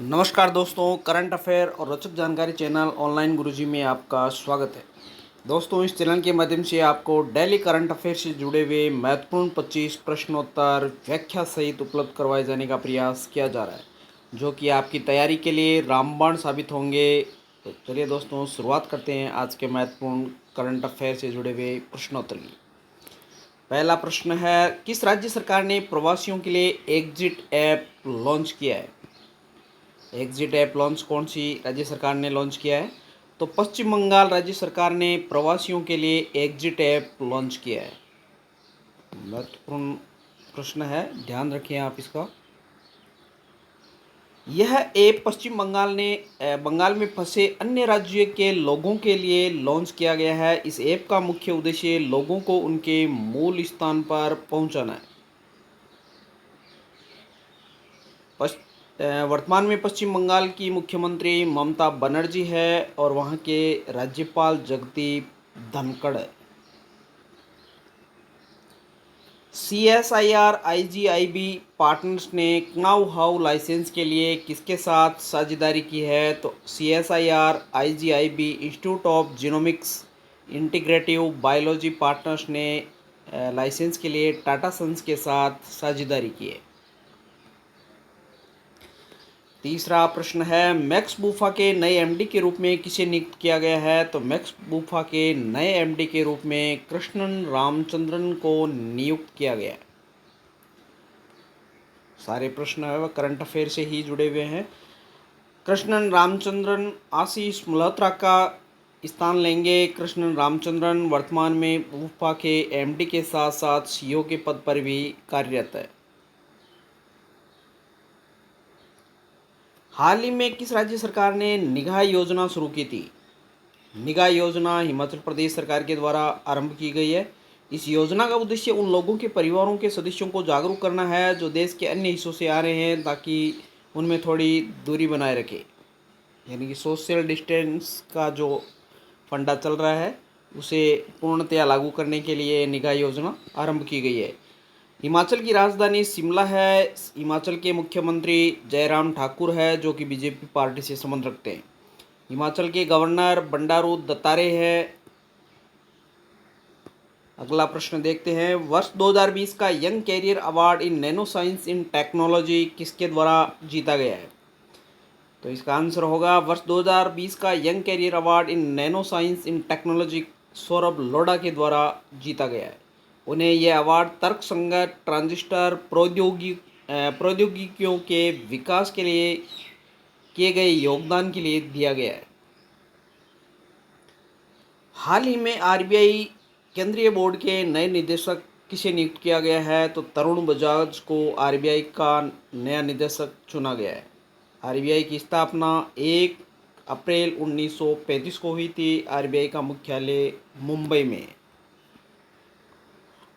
नमस्कार दोस्तों, current affair और रोचक जानकारी चैनल ऑनलाइन गुरुजी में आपका स्वागत है। दोस्तों, इस चैनल के माध्यम से आपको डेली करंट अफेयर से जुड़े हुए महत्वपूर्ण 25 प्रश्नोत्तर व्याख्या सहित उपलब्ध करवाए जाने का प्रयास किया जा रहा है, जो कि आपकी तैयारी के लिए रामबाण साबित होंगे। तो चलिए दोस्तों, शुरुआत करते हैं आज के महत्वपूर्ण करंट अफेयर से जुड़े हुए प्रश्नोत्तर की। पहला प्रश्न है, किस राज्य सरकार ने प्रवासियों के लिए एग्जिट ऐप लॉन्च किया है? एग्जिट ऐप लॉन्च कौन सी राज्य सरकार ने लॉन्च किया है? तो पश्चिम बंगाल राज्य सरकार ने प्रवासियों के लिए एग्जिट ऐप लॉन्च किया है। महत्वपूर्ण प्रश्न है, ध्यान रखें आप इसका। यह ऐप पश्चिम बंगाल में फंसे अन्य राज्यों के लोगों के लिए लॉन्च किया गया है। इस ऐप का मुख्य उद्देश्य लोगों को उनके मूल स्थान पर पहुंचाना है। वर्तमान में पश्चिम बंगाल की मुख्यमंत्री ममता बनर्जी है और वहाँ के राज्यपाल जगदीप धनखड़ है। CSIR IGIB पार्टनर्स ने क्नाउ हाउ लाइसेंस के लिए किसके साथ साझेदारी की है? तो CSIR IGIB institute of genomics integrative biology partners ने लाइसेंस के लिए टाटा सन्स के साथ साझेदारी की है। तीसरा प्रश्न है, मैक्स बूफा के नए एमडी के रूप में किसे नियुक्त किया गया है? तो मैक्स बूफा के नए एमडी के रूप में कृष्णन रामचंद्रन को नियुक्त किया गया है। सारे प्रश्न है वह करंट अफेयर से ही जुड़े हुए हैं। कृष्णन रामचंद्रन आशीष मल्होत्रा का स्थान लेंगे। कृष्णन रामचंद्रन वर्तमान में बूफा के एमडी के साथ साथ सीईओ के पद पर भी कार्यरत है। हाल ही में किस राज्य सरकार ने निगाह योजना शुरू की थी? निगाह योजना हिमाचल प्रदेश सरकार के द्वारा आरंभ की गई है। इस योजना का उद्देश्य उन लोगों के परिवारों के सदस्यों को जागरूक करना है जो देश के अन्य हिस्सों से आ रहे हैं, ताकि उनमें थोड़ी दूरी बनाए रखे। यानी कि सोशल डिस्टेंस का जो फंडा चल रहा है उसे पूर्णतया लागू करने के लिए निगाह योजना आरंभ की गई है। हिमाचल की राजधानी शिमला है। हिमाचल के मुख्यमंत्री जयराम ठाकुर है, जो कि बीजेपी पार्टी से संबंध रखते हैं। हिमाचल के गवर्नर बंडारू दत्तात्रेय है। अगला प्रश्न देखते हैं, वर्ष 2020 का young career award in nano science in technology किसके द्वारा जीता गया है? तो इसका आंसर होगा वर्ष 2020 का young career award in nano science in technology Saurabh Lodha के द्वारा जीता गया है। उन्हें यह अवार्ड तर्कसंगत ट्रांजिस्टर प्रौद्योगिकियों के विकास के लिए किए गए योगदान के लिए दिया गया है। हाल ही में आरबीआई केंद्रीय बोर्ड के नए निदेशक किसे नियुक्त किया गया है? तो तरुण बजाज को आरबीआई का नया निदेशक चुना गया है। आरबीआई की स्थापना 1 अप्रैल 1935 को हुई थी। आरबीआई का मुख्यालय मुंबई में।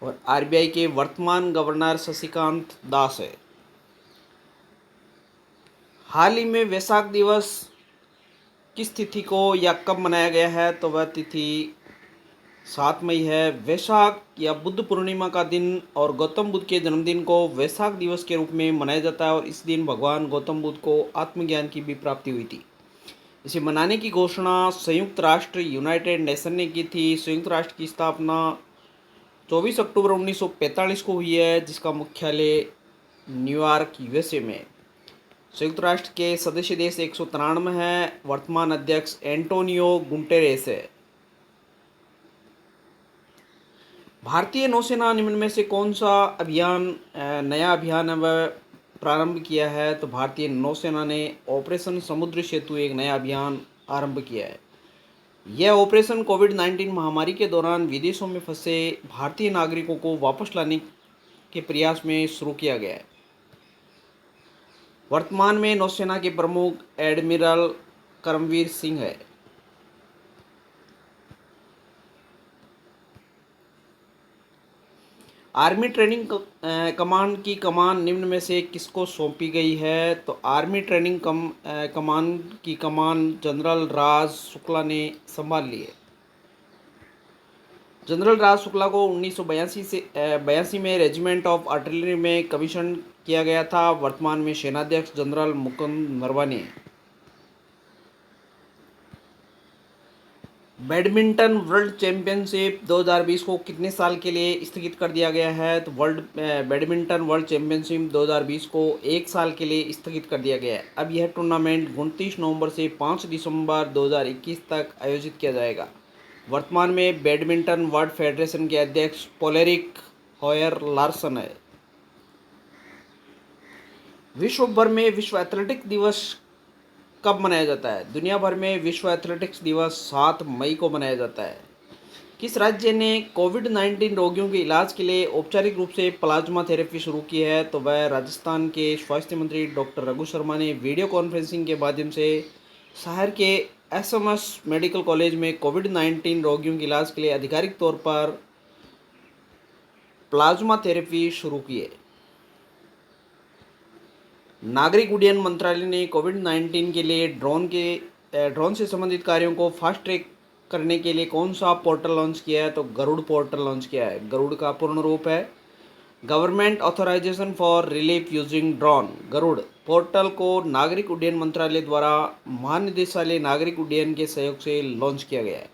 और आरबीआई के वर्तमान गवर्नर शशिकांत दास है। हाल ही में वैशाख दिवस किस तिथि को या कब मनाया गया है? तो वह तिथि 7 मई है। वैशाख या बुद्ध पूर्णिमा का दिन और गौतम बुद्ध के जन्मदिन को वैशाख दिवस के रूप में मनाया जाता है और इस दिन भगवान गौतम बुद्ध को आत्मज्ञान की भी प्राप्ति हुई थी। इसे मनाने की घोषणा संयुक्त राष्ट्र यूनाइटेड नेशन ने की थी। संयुक्त राष्ट्र की स्थापना 24 अक्टूबर 1945 को हुई है, जिसका मुख्यालय न्यूयॉर्क यूएसए में। संयुक्त राष्ट्र के सदस्य देश 193 हैं। वर्तमान अध्यक्ष एंटोनियो गुटेरेस है। भारतीय नौसेना निम्न में से कौन सा नया अभियान वह प्रारंभ किया है? तो भारतीय नौसेना ने ऑपरेशन समुद्र सेतु एक नया अभियान आरंभ किया है। यह ऑपरेशन कोविड-19 महामारी के दौरान विदेशों में फंसे भारतीय नागरिकों को वापस लाने के प्रयास में शुरू किया गया है। वर्तमान में नौसेना के प्रमुख एडमिरल करमवीर सिंह है। आर्मी ट्रेनिंग कमांड की कमान निम्न में से किसको सौंपी गई है? तो आर्मी ट्रेनिंग कमांड की कमान जनरल राज शुक्ला ने संभाल ली है। जनरल राज शुक्ला को 1982 में रेजिमेंट ऑफ आर्टिलरी में कमीशन किया गया था? वर्तमान में सेनाध्यक्ष general Mukund Naravane. Badminton world championship 2020 को कितने साल के लिए स्थगित कर दिया गया है? तो बैडमिंटन वर्ल्ड चैंपियनशिप 2020 को 1 साल के लिए स्थगित कर दिया गया है। अब यह टूर्नामेंट 29 नवंबर से 5 दिसंबर 2021 तक आयोजित किया जाएगा। वर्तमान में बैडमिंटन वर्ल्ड फेडरेशन के अध्यक्ष पोलेरिक हॉयर लार्सन है। विश्व भर में विश्व एथलेटिक्स दिवस कब मनाया जाता है? दुनिया भर में विश्व एथलेटिक्स दिवस 7 मई को मनाया जाता है। किस राज्य ने कोविड-19 रोगियों के इलाज के लिए औपचारिक रूप से प्लाज्मा थेरेपी शुरू की है? तो वह राजस्थान के स्वास्थ्य मंत्री डॉक्टर रघु शर्मा ने वीडियो कॉन्फ्रेंसिंग के माध्यम से शहर के एसएमएस मेडिकल कॉलेज में कोविड-19 रोगियों के इलाज के लिए आधिकारिक तौर पर प्लाज्मा थेरेपी शुरू की है। नागरिक उड्डयन मंत्रालय ने कोविड-19 के लिए ड्रोन से संबंधित कार्यों को फास्ट ट्रैक करने के लिए कौन सा पोर्टल लॉन्च किया है? तो गरुड़ पोर्टल लॉन्च किया है। गरुड़ का पूर्ण रूप है government authorisation for relief using drone. Garud portal को नागरिक उड्डयन मंत्रालय द्वारा महानिदेशालय नागरिक उड्डयन के सहयोग से लॉन्च किया गया है।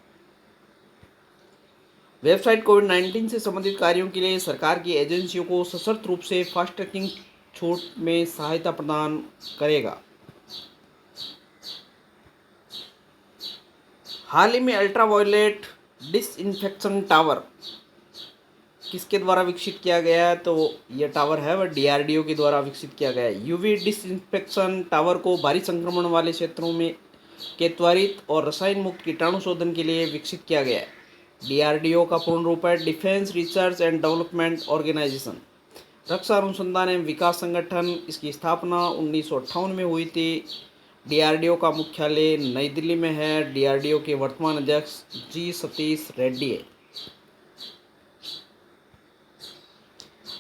वेबसाइट कोविड-19 से संबंधित कार्यों के लिए सरकार की एजेंसियों को सशर्त रूप से फास्ट ट्रैकिंग छूट में सहायता प्रदान करेगा। हाल ही में अल्ट्रावायलेट डिसइंफेक्शन टावर किसके द्वारा विकसित किया गया है? तो यह टावर है वह डीआरडीओ के द्वारा विकसित किया गया है। यूवी डिसइंफेक्शन टावर को भारी संक्रमण वाले क्षेत्रों में के त्वरित और रसायन मुक्त कीटाणु शोधन के लिए विकसित किया गया है। डीआरडीओ का पूर्ण रूप है defence research and development organisation, रक्षा अनुसंधान एवं विकास संगठन। इसकी स्थापना 1958 में हुई थी। डीआरडीओ का मुख्यालय नई दिल्ली में है। डीआरडीओ के वर्तमान अध्यक्ष जी सतीश रेड्डी है।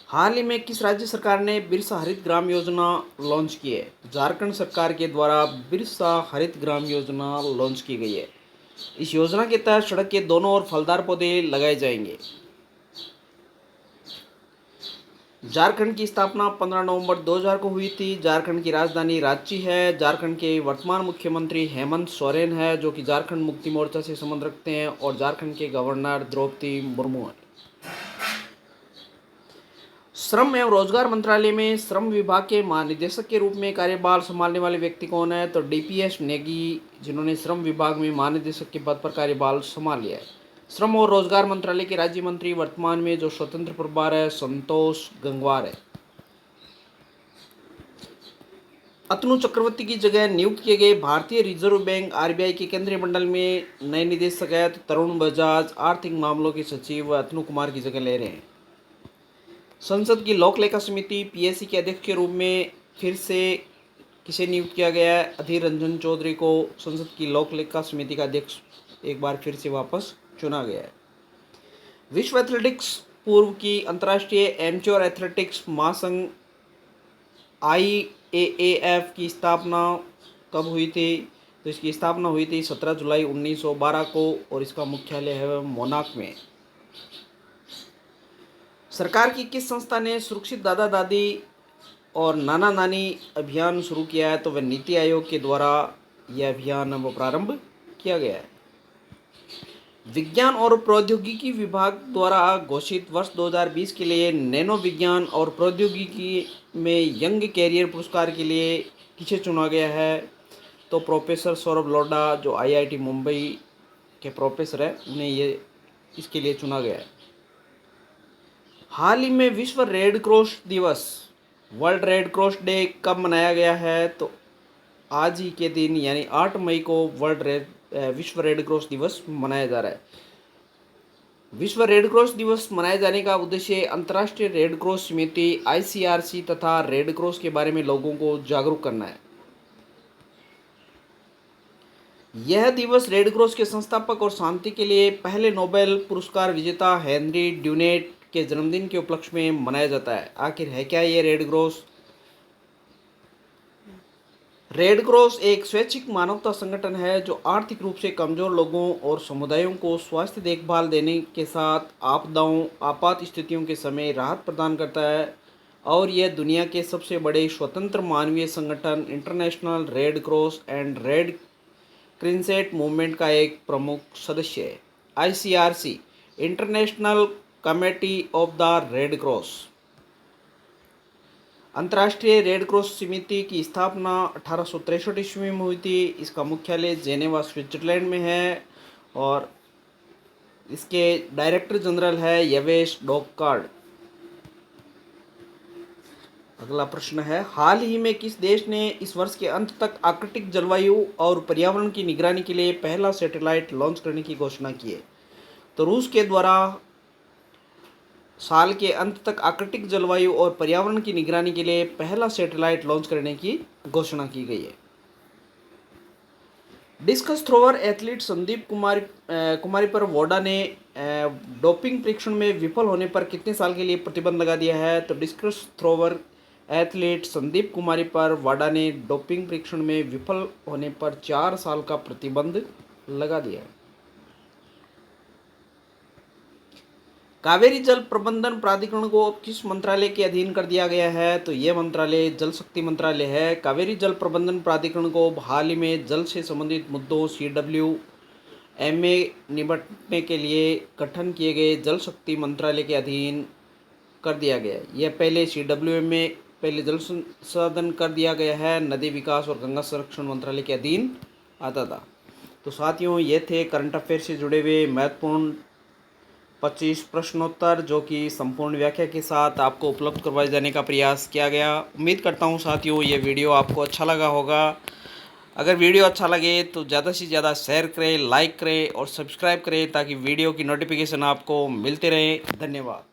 हाल ही में किस राज्य सरकार ने बिरसा हरित ग्राम योजना लॉन्च की है? झारखंड सरकार के द्वारा बिरसा हरित ग्राम योजना लॉन्च की गई है। इस योजना के तहत सड़क के दोनों ओर फलदार पौधे लगाए जाएंगे। झारखंड की स्थापना 15 नवंबर 2000 को हुई थी। झारखंड की राजधानी रांची है। झारखंड के वर्तमान मुख्यमंत्री हेमंत सोरेन है, जो कि झारखंड मुक्ति मोर्चा से संबंध रखते हैं, और झारखंड के गवर्नर द्रौपदी मुर्मू हैं। श्रम एवं रोजगार मंत्रालय में श्रम विभाग के महानिदेशक के रूप में कार्यभार संभालने वाले व्यक्ति कौन है? तो डीपीएस नेगी, जिन्होंने श्रम विभाग में महानिदेशक के पद पर कार्यभार संभाल लिया है। श्रम और रोजगार मंत्रालय के राज्य मंत्री वर्तमान में जो स्वतंत्र प्रभार है संतोष गंगवार है। अतनु चक्रवर्ती की जगह नियुक्त किए गए भारतीय रिजर्व बैंक आरबीआई के केंद्रीय मंडल में नए निदेशक है। तो तरुण बजाज आर्थिक मामलों के सचिव अतनु कुमार की जगह ले रहे हैं। संसद की लोक लेखा समिति पीएससी के अध्यक्ष के रूप में फिर से किसे नियुक्त किया गया है? अधीर रंजन चौधरी को संसद की लोक लेखा समिति का अध्यक्ष एक बार फिर से वापस चुना गया है। विश्व एथलेटिक्स पूर्व की अंतर्राष्ट्रीय एमेच्योर एथलेटिक्स महासंघ IAAF की स्थापना कब हुई थी? तो इसकी स्थापना हुई थी 17 जुलाई 1912 को, और इसका मुख्यालय है मोनाक में। सरकार की किस संस्था ने सुरक्षित दादा दादी और नाना नानी अभियान शुरू किया है? तो वह नीति आयोग के द्वारा यह अभियान वो प्रारंभ किया गया है। विज्ञान और प्रौद्योगिकी विभाग द्वारा घोषित वर्ष 2020 के लिए नैनो विज्ञान और प्रौद्योगिकी में यंग कैरियर पुरस्कार के लिए किसे चुना गया है? तो प्रोफेसर सौरभ लोढ़ा, जो IIT मुंबई के प्रोफेसर हैं, उन्हें ये इसके लिए चुना गया है। हाल ही में विश्व रेड क्रॉस दिवस, वर्ल्ड रेड क्रॉस डे कब मनाया गया है? तो आज ही के दिन यानी 8 मई को विश्व रेड क्रॉस दिवस मनाया जा रहा है। विश्व रेड क्रॉस दिवस मनाए जाने का उद्देश्य अंतर्राष्ट्रीय रेड क्रॉस समिति ICRC तथा रेड क्रॉस के बारे में लोगों को जागरूक करना है। यह दिवस रेड क्रॉस के संस्थापक और शांति के लिए पहले नोबेल पुरस्कार विजेता हेनरी ड्यूनेट के जन्मदिन के उपलक्ष्य में मनाया जाता है। आखिर है क्या ये रेड क्रॉस? रेड क्रॉस एक स्वैच्छिक मानवता संगठन है जो आर्थिक रूप से कमजोर लोगों और समुदायों को स्वास्थ्य देखभाल देने के साथ आपदाओं, आपात स्थितियों के समय राहत प्रदान करता है। और यह दुनिया के सबसे बड़े स्वतंत्र मानवीय संगठन international red cross and red crescent movement का एक प्रमुख सदस्य है। ICRC international committee of the red cross अंतर्राष्ट्रीय रेड क्रॉस समिति की स्थापना 1863 ईस्वी में हुई थी। इसका मुख्यालय जेनेवा स्विट्जरलैंड में है और इसके डायरेक्टर जनरल है यवेश डॉककार्ड। अगला प्रश्न है, हाल ही में किस देश ने इस वर्ष के अंत तक आर्कटिक जलवायु और पर्यावरण की निगरानी के लिए पहला सैटेलाइट लॉन्च करने की घोषणा की है? तो रूस के द्वारा साल के अंत तक आर्कटिक जलवायु और पर्यावरण की निगरानी के लिए पहला सैटेलाइट लॉन्च करने की घोषणा की गई है। Discuss thrower athlete Sandeep Kumari पर वोडा ने डोपिंग परीक्षण में विफल होने पर कितने साल के लिए प्रतिबंध लगा दिया है? तो discuss thrower athlete Sandeep Kumari पर वाडा ने डोपिंग परीक्षण में विफल होने पर 4 साल का प्रतिबंध लगा दिया है। कावेरी जल प्रबंधन प्राधिकरण को किस मंत्रालय के अधीन कर दिया गया है? तो ये मंत्रालय जल शक्ति मंत्रालय है। कावेरी जल प्रबंधन प्राधिकरण को हाल ही में जल से संबंधित मुद्दों CWMA निपटने के लिए गठन किए गए जल शक्ति मंत्रालय के अधीन कर दिया गया है। यह पहले CWMA पहले जल संसाधन कर दिया गया है, नदी विकास और गंगा संरक्षण मंत्रालय के अधीन आता था। तो साथियों, ये थे करंट अफेयर से जुड़े हुए महत्वपूर्ण 25 प्रश्नोत्तर जो कि संपूर्ण व्याख्या के साथ आपको उपलब्ध करवाए जाने का प्रयास किया गया। उम्मीद करता हूँ साथियों ये वीडियो आपको अच्छा लगा होगा। अगर वीडियो अच्छा लगे तो ज़्यादा से ज़्यादा शेयर करें, लाइक करें और सब्सक्राइब करें ताकि वीडियो की नोटिफिकेशन आपको मिलते रहे। धन्यवाद।